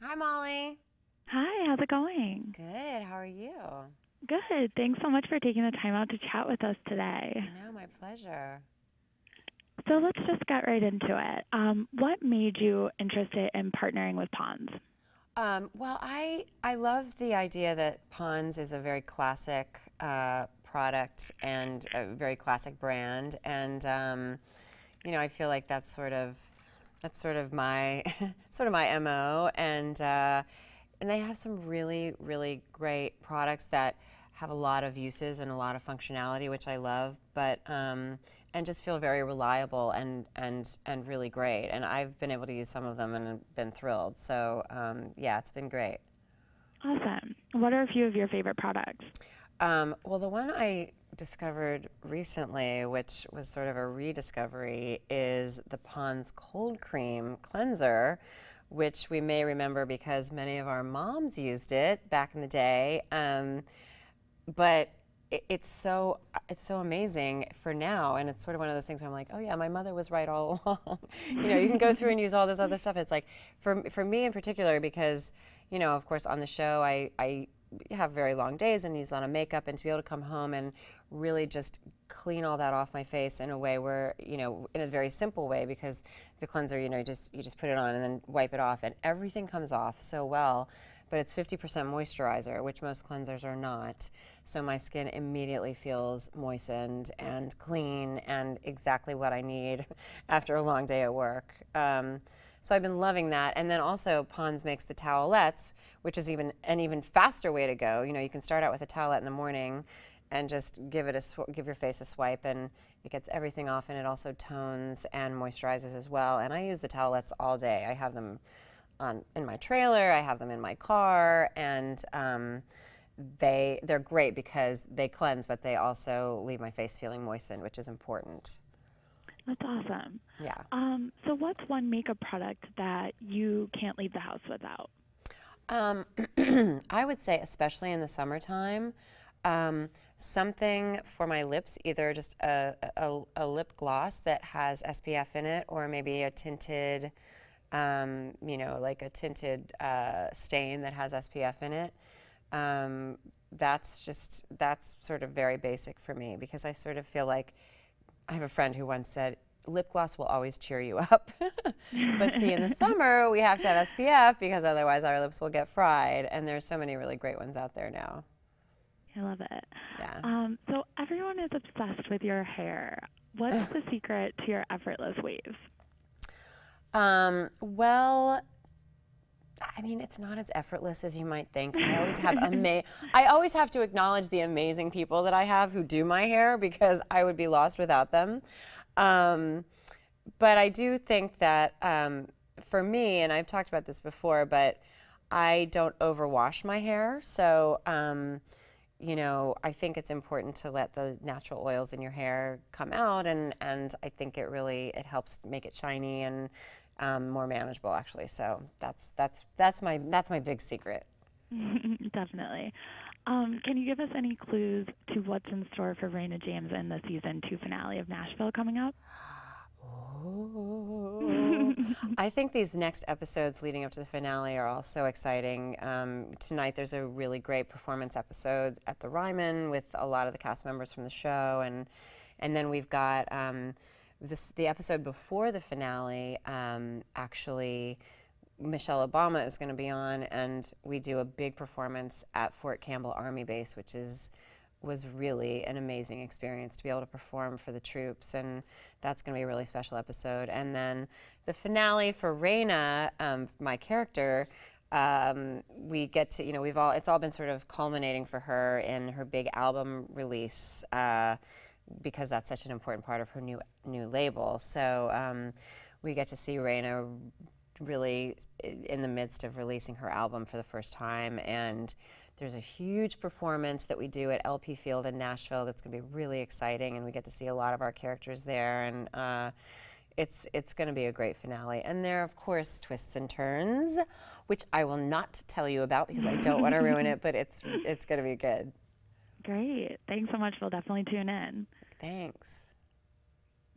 Hi, Molly. Hi, how's it going? Good. How are you? Good. Thanks so much for taking the time out to chat with us today. No, my pleasure. So let's just get right into it. What made you interested in partnering with Ponds? I love the idea that Pond's is a very classic product and a very classic brand, and I feel like that's sort of my sort of my MO, and they have some really really great products that have a lot of uses and a lot of functionality, which I love, but and just feel very reliable and really great. And I've been able to use some of them and have been thrilled. So yeah, it's been great. Awesome. What are a few of your favorite products? Well, the one I discovered recently, which was sort of a rediscovery, is the Pond's Cold Cream Cleanser, which we may remember because many of our moms used it back in the day. But it's so amazing for now, and it's sort of one of those things where I'm like, oh yeah, my mother was right all along. You can go through and use all this other stuff. It's like for me in particular, because of course on the show I have very long days and use a lot of makeup, and to be able to come home and really just clean all that off my face in a way where in a very simple way, because the cleanser, you just put it on and then wipe it off and everything comes off so well. But it's 50% moisturizer, which most cleansers are not. So my skin immediately feels moistened and clean and exactly what I need after a long day at work. So I've been loving that. And then also Pond's makes the towelettes, which is an even faster way to go. You can start out with a towelette in the morning and just give your face a swipe, and it gets everything off, and it also tones and moisturizes as well. And I use the towelettes all day. I have them in my trailer, I have them in my car, and they're great because they cleanse, but they also leave my face feeling moistened, which is important. That's awesome. Yeah. So what's one makeup product that you can't leave the house without? Um, I would say, especially in the summertime, something for my lips, either just a lip gloss that has SPF in it, or maybe a tinted, like a tinted stain that has SPF in it. That's sort of very basic for me, because I sort of feel like I have a friend who once said, lip gloss will always cheer you up. But see, in the summer, we have to have SPF because otherwise our lips will get fried. And there's so many really great ones out there now. I love it. Yeah. So everyone is obsessed with your hair. What's the secret to your effortless wave? Well, I mean, it's not as effortless as you might think. I always have to acknowledge the amazing people that I have who do my hair, because I would be lost without them. Um, but I do think that for me, and I've talked about this before, but I don't overwash my hair. So, I think it's important to let the natural oils in your hair come out, and I think it helps make it shiny and more manageable, actually. So that's my big secret. Definitely. Can you give us any clues to what's in store for Rayna Jaymes in the season 2 finale of Nashville coming up? Oh, I think these next episodes leading up to the finale are all so exciting. Tonight there's a really great performance episode at the Ryman with a lot of the cast members from the show, and then we've got the episode before the finale. Actually, Michelle Obama is going to be on, and we do a big performance at Fort Campbell Army Base, which was really an amazing experience to be able to perform for the troops, and that's going to be a really special episode. And then the finale for Rayna, my character, we get to, it's all been sort of culminating for her in her big album release, because that's such an important part of her new label. So we get to see Rayna really in the midst of releasing her album for the first time, and there's a huge performance that we do at LP Field in Nashville that's going to be really exciting, and we get to see a lot of our characters there, and it's going to be a great finale. And there are, of course, twists and turns, which I will not tell you about because I don't want to ruin it, but it's going to be good. Great. Thanks so much. We'll definitely tune in. Thanks.